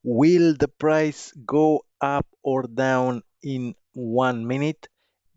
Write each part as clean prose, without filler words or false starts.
Will the price go up or down in 1 minute?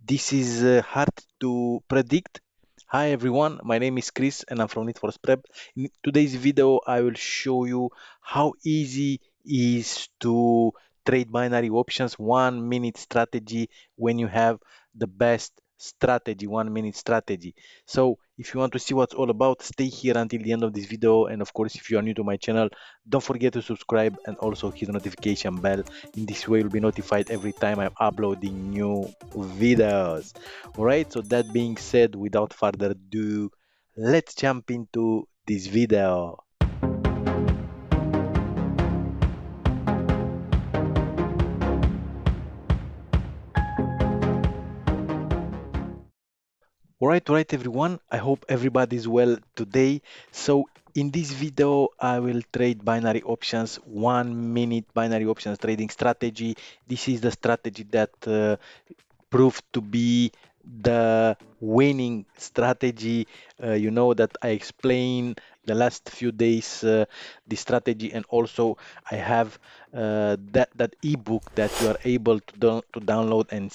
This is hard to predict. Hi everyone, my name is Chris and I'm from Need for Spread. In today's video, I will show you how easy is to trade binary options 1 minute strategy when you have the best strategy, 1 minute strategy. So if you want to see what's all about, stay here until the end of this video. And of course, if you are new to my channel, don't forget to subscribe and also hit the notification bell. In this way, you'll be notified every time I'm uploading new videos. Alright, so that being said, without further ado, let's jump into this video. Alright everyone, I hope everybody's well today. So in this video, I will trade binary options, 1 minute binary options trading strategy. This is the strategy that proved to be the winning strategy. You know that I explained the last few days the strategy, and also I have that ebook that you are able to download and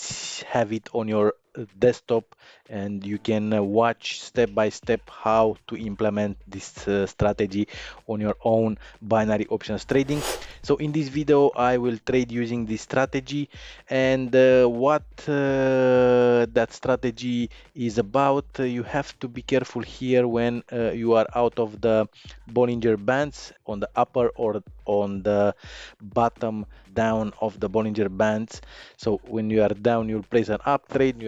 have it on your desktop, and you can watch step by step how to implement this strategy on your own binary options trading. So in this video I will trade using this strategy, and what that strategy is about. You have to be careful here when you are out of the Bollinger Bands on the upper or on the bottom down of the Bollinger Bands. So when you are down, you'll place an up trade.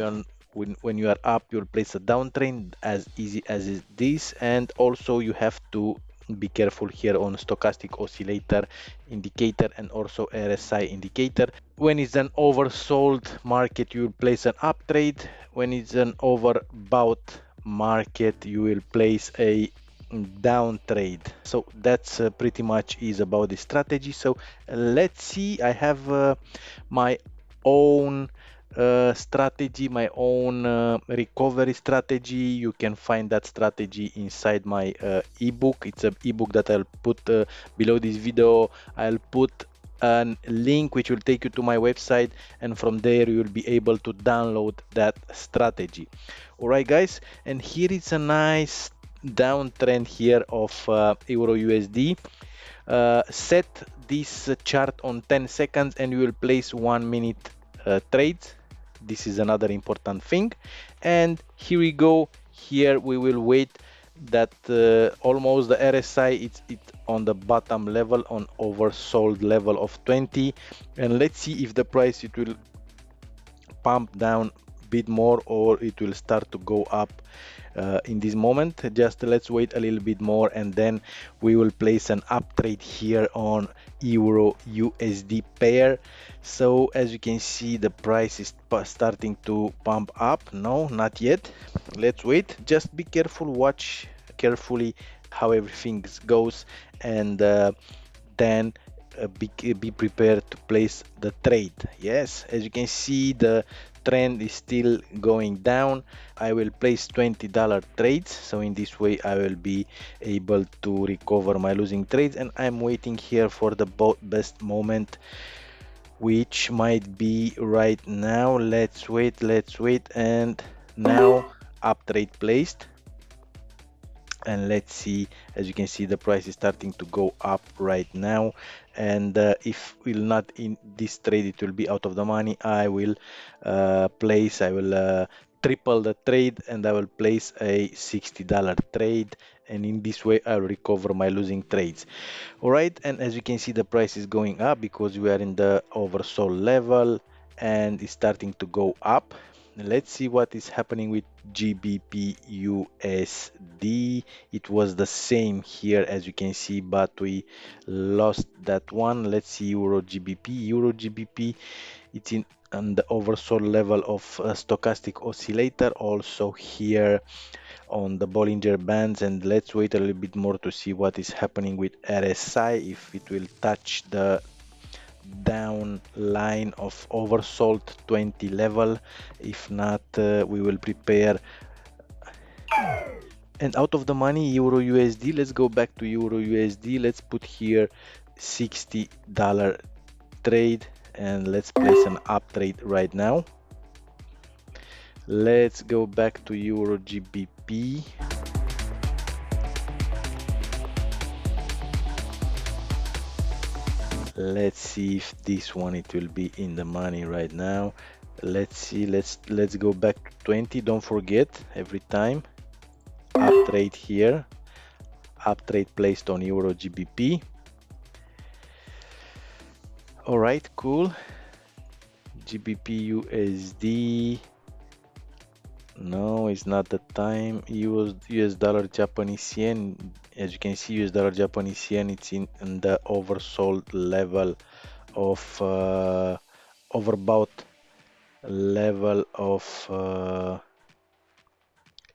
When you are up, you'll place a down trade, as easy as is this. And also you have to be careful here on stochastic oscillator indicator and also RSI indicator. When it's an oversold market, you will place an up trade. When it's an overbought market, you will place a down trade. So that's pretty much is about the strategy. So let's see. I have my own strategy, my own recovery strategy. You can find that strategy inside my ebook. It's an ebook that I'll put below this video. I'll put a link which will take you to my website, and from there you will be able to download that strategy. All right guys, and here is a nice downtrend here of euro USD. Set this chart on 10 seconds and you will place 1 minute trades. This is another important thing. And here we go. Here we will wait that almost the RSI it's on the bottom level, on oversold level of 20, and let's see if the price it will pump down a bit more or it will start to go up in this moment. Just let's wait a little bit more and then we will place an up trade here on euro USD pair. So as you can see, the price is starting to pump up. No, not yet. Let's wait. Just be careful, watch carefully how everything goes, and then be prepared to place the trade. Yes, as you can see, the trend is still going down. I will place $20 trades, so in this way I will be able to recover my losing trades, and I'm waiting here for the best moment, which might be right now. Let's wait, and now up trade placed. And let's see, as you can see, the price is starting to go up right now, and if will not in this trade it will be out of the money. I will triple the trade, and I will place a $60 trade, and in this way I'll recover my losing trades. All right, and as you can see, the price is going up because we are in the oversold level and it's starting to go up. Let's see what is happening with GBP USD. It was the same here, as you can see, but we lost that one. Let's see Euro GBP. Euro GBP, it's in on the oversold level of stochastic oscillator, also here on the Bollinger Bands, and let's wait a little bit more to see what is happening with RSI, if it will touch the down line of oversold 20 level. If not, we will prepare. And out of the money, euro USD. Let's go back to euro USD. Let's put here $60 trade, and let's place an up trade right now. Let's go back to Euro GBP. Let's see if this one it will be in the money right now. Let's see, let's go back to 20. Don't forget, every time up trade here, up trade placed on Euro GBP. All right, cool. GBP USD. No, it's not the time. US dollar Japanese yen. As you can see, US dollar Japanese yen, it's in the oversold level of overbought level of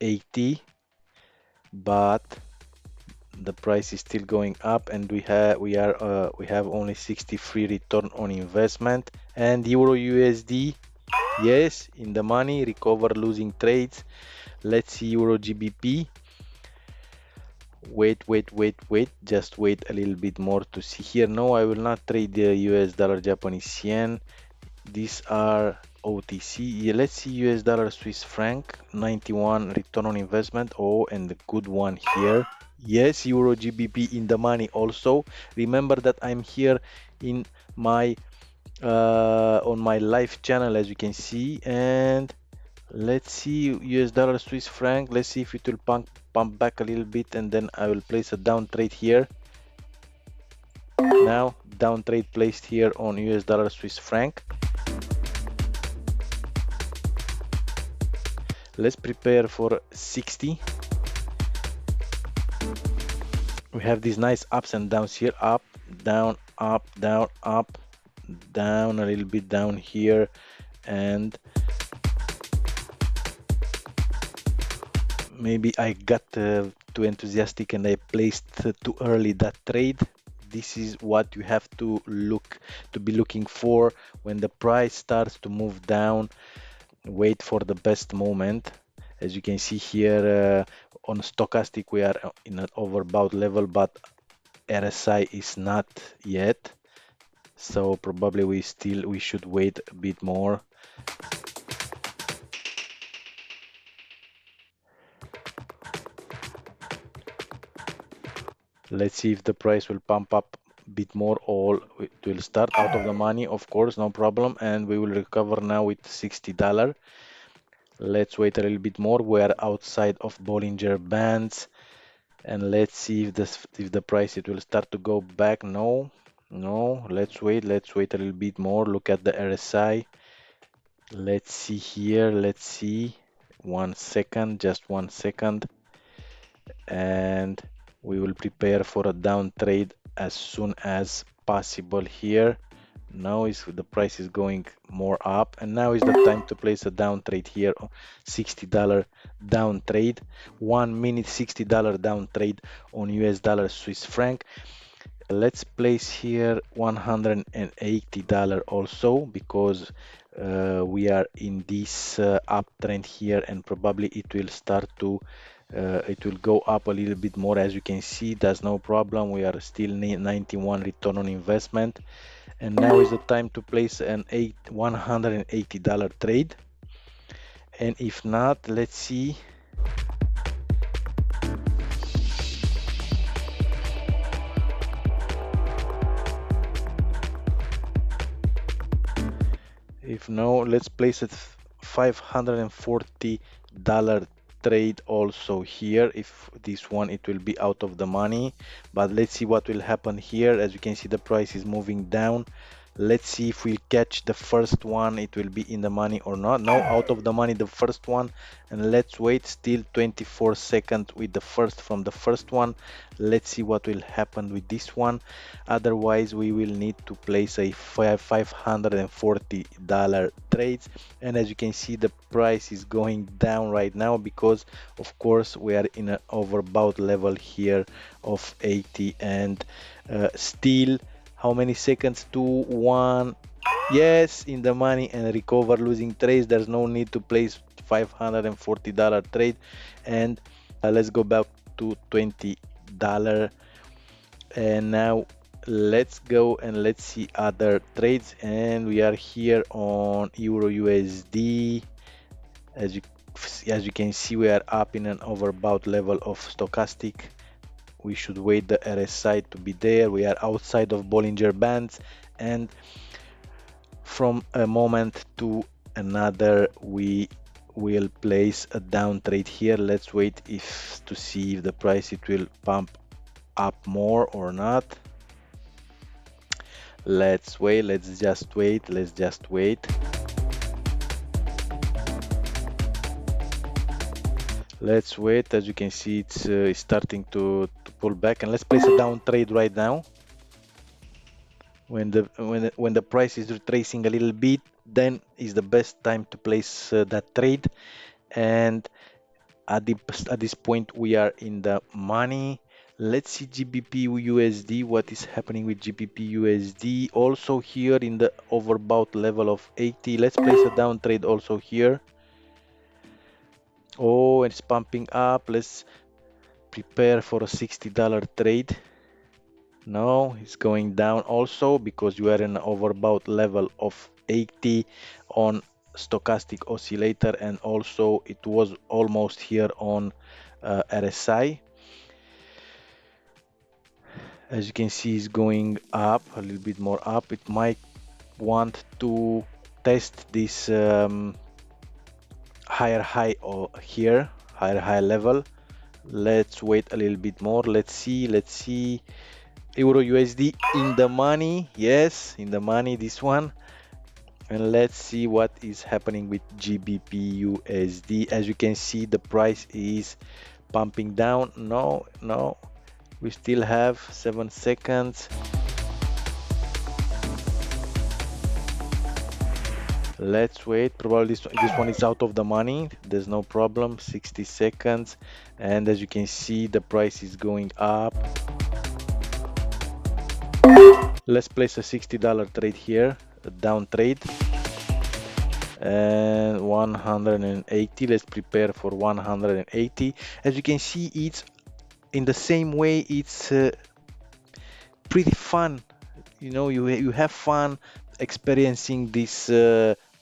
80, but the price is still going up, and we have only 63 return on investment. And Euro USD, yes, in the money, recover losing trades. Let's see Euro GBP. Wait, just wait a little bit more to see here. No, I will not trade the US dollar Japanese yen. These are OTC. Yeah, let's see US dollar Swiss franc, 91 return on investment. Oh, and the good one here. Yes, Euro GBP in the money also. Remember that I'm here in my on my live channel, as you can see. And let's see US dollar Swiss franc. Let's see if it will pump back a little bit, and then I will place a down trade here. Now down trade placed here on US dollar Swiss franc. Let's prepare for 60. We have these nice ups and downs here, up, down, up, down, up, down, a little bit down here, and maybe I got too enthusiastic and I placed too early that trade. This is what you have to be looking for when the price starts to move down. Wait for the best moment. As you can see here on stochastic, we are in an overbought level, but RSI is not yet, so probably we should wait a bit more. Let's see if the price will pump up a bit more, or it will start out of the money, of course, no problem, and we will recover now with $60. Let's wait a little bit more. We are outside of Bollinger Bands, and let's see if the price it will start to go back. No, let's wait a little bit more. Look at the RSI. Let's see here, let's see. 1 second, just 1 second, and we will prepare for a down trade as soon as possible here. Now the price is going more up, and now is the time to place a down trade here. $60 down trade, 1 minute $60 down trade on US dollar Swiss franc. Let's place here $180 also, because we are in this uptrend here, and probably it will start to it will go up a little bit more. As you can see, that's no problem. We are still 91 return on investment, and now is the time to place an $180 trade. And if not, let's see. If no, let's place it $540 trade also here. If this one it will be out of the money, but let's see what will happen here. As you can see, the price is moving down. Let's see if we catch the first one, it will be in the money or not. No, out of the money the first one. And let's wait still 24 seconds with the first from the first one. Let's see what will happen with this one. Otherwise we will need to place a $540 trades. And as you can see, the price is going down right now, because of course we are in an overbought level here of 80, and still how many seconds? 2, 1. Yes, in the money and recover losing trades. There's no need to place $540 trade. And let's go back to $20, and now let's go and let's see other trades. And we are here on Euro USD. As you can see, we are up in an overbought level of stochastic. We should wait the RSI to be there. We are outside of Bollinger Bands, and from a moment to another we will place a down trade here. Let's wait if to see if the price it will pump up more or not. Let's wait, let's just wait. Let's wait. As you can see, it's starting to pull back, and let's place a down trade right now. When the price is retracing a little bit, then is the best time to place that trade. And at this point we are in the money. Let's see GBP USD, what is happening with GBP USD. Also here in the overbought level of 80. Let's place a down trade also here. Oh, it's pumping up. Let's prepare for a $60 trade. No, it's going down also because you are in an overbought level of 80 on stochastic oscillator, and also it was almost here on RSI. As you can see, it's going up a little bit more up. It might want to test this higher high or here, higher high level. Let's wait a little bit more. Let's see. Euro USD in the money. Yes, in the money, this one. And let's see what is happening with GBP USD. As you can see, the price is pumping down. No, we still have 7 seconds. Let's wait. Probably this one is out of the money. There's no problem. 60 seconds. And as you can see, the price is going up. Let's place a $60 trade here, a down trade. And 180. Let's prepare for 180. As you can see, it's in the same way. It's pretty fun. You have fun experiencing this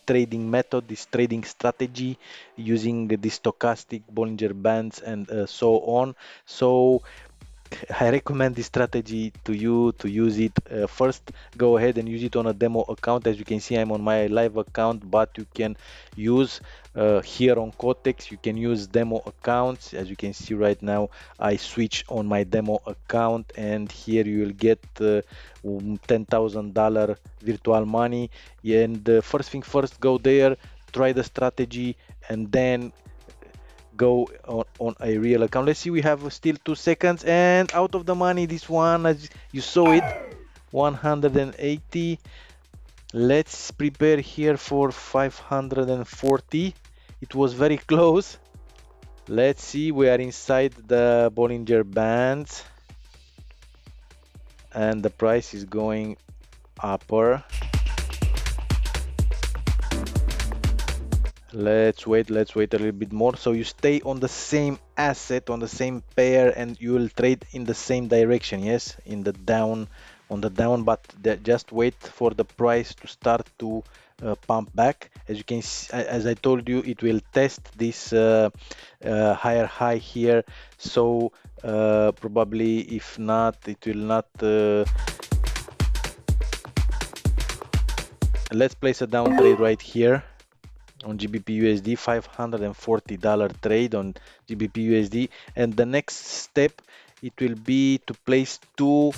trading method, this trading strategy, using the stochastic Bollinger Bands and so on. So I recommend this strategy to you to use it. First, go ahead and use it on a demo account. As you can see, I'm on my live account, but you can use here on Quotex, you can use demo accounts. As you can see right now, I switch on my demo account, and here you will get $10,000 virtual money. And first thing first, go there, try the strategy, and then go on a real account. Let's see, we have still 2 seconds, and out of the money, this one, as you saw it, 180. Let's prepare here for 540. It was very close. Let's see, we are inside the Bollinger Bands, and the price is going upper. Let's wait a little bit more. So you stay on the same asset, on the same pair, and you will trade in the same direction. Yes, in the down, on the down, but just wait for the price to start to pump back. As you can see, as I told you, it will test this higher high here. So probably, if not, it will not. Let's place a down trade right here on GBP USD, $540 trade on GBP USD, and the next step, it will be to place 2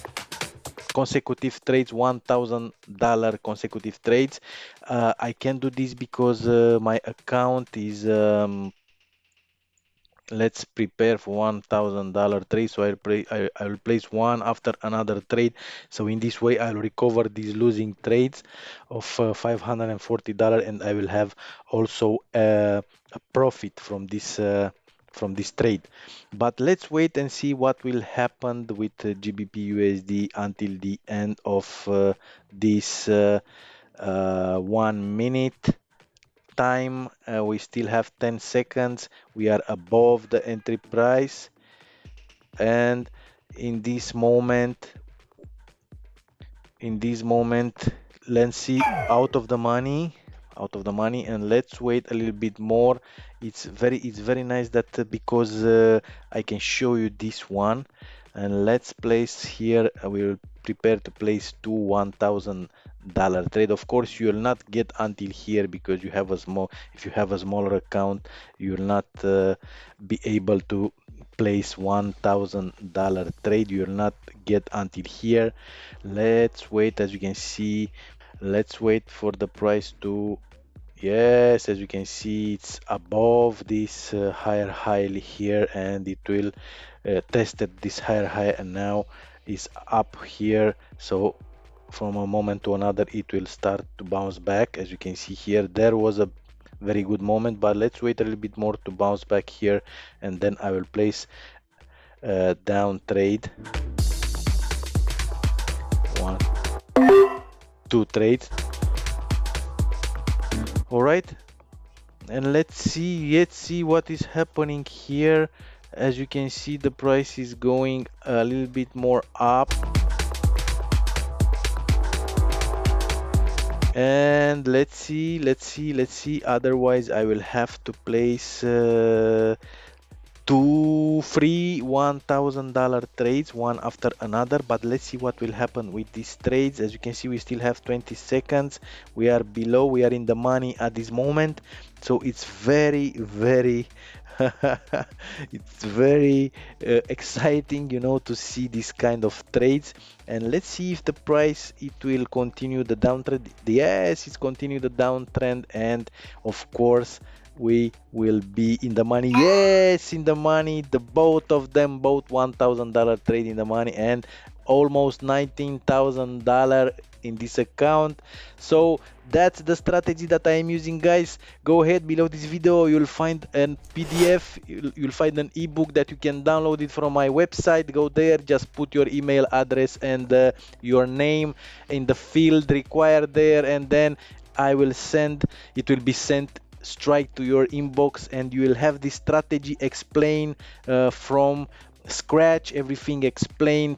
consecutive trades, $1,000 consecutive trades. I can do this because my account is let's prepare for $1,000 trade. So I will place one after another trade. So in this way, I'll recover these losing trades of $540, and I will have also a profit from this trade. But let's wait and see what will happen with GBP USD until the end of this 1 minute time. We still have 10 seconds. We are above the entry price, and in this moment in this moment, let's see out of the money, and let's wait a little bit more. It's very nice that because I can show you this one, and let's place here. I will prepare to place two $1,000 trade. Of course, you will not get until here because you have a small. If you have a smaller account, you will not be able to place $1,000 trade. You will not get until here. Let's wait. As you can see, let's wait for the price to, yes, as you can see, it's above this higher high here, and it will tested this higher high, and now is up here. So from a moment to another it will start to bounce back. As you can see here, there was a very good moment, but let's wait a little bit more to bounce back here, and then I will place down trade, one, two trades. All right, and let's see what is happening here. As you can see, the price is going a little bit more up, and let's see, otherwise I will have to place two free $1,000 trades, one after another. But let's see what will happen with these trades. As you can see, we still have 20 seconds. We are below, we are in the money at this moment, so it's very it's very exciting, to see this kind of trades. And let's see if the price, it will continue the downtrend. Yes, it's continue the downtrend, and of course we will be in the money. Yes, in the money. The both of them, both $1,000 trade in the money, and almost $19,000 in this account. So that's the strategy that I am using, guys. Go ahead, below this video you'll find an PDF, you'll find an ebook that you can download it from my website. Go there, just put your email address and your name in the field required there, and then I will send, it will be sent straight to your inbox, and you will have this strategy explained from scratch, everything explained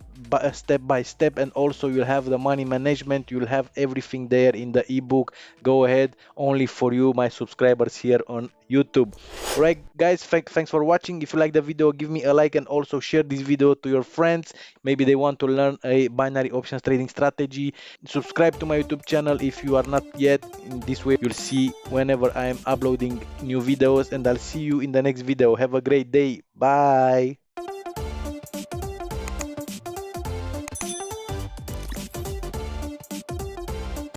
step by step, and also you'll have the money management, you'll have everything there in the ebook. Go ahead, only for you, my subscribers here on YouTube. All right, guys, thanks for watching. If you like the video, give me a like, and also share this video to your friends. Maybe they want to learn a binary options trading strategy. Subscribe to my YouTube channel if you are not yet. In this way you'll see whenever I am uploading new videos, and I'll see you in the next video. Have a great day. Bye.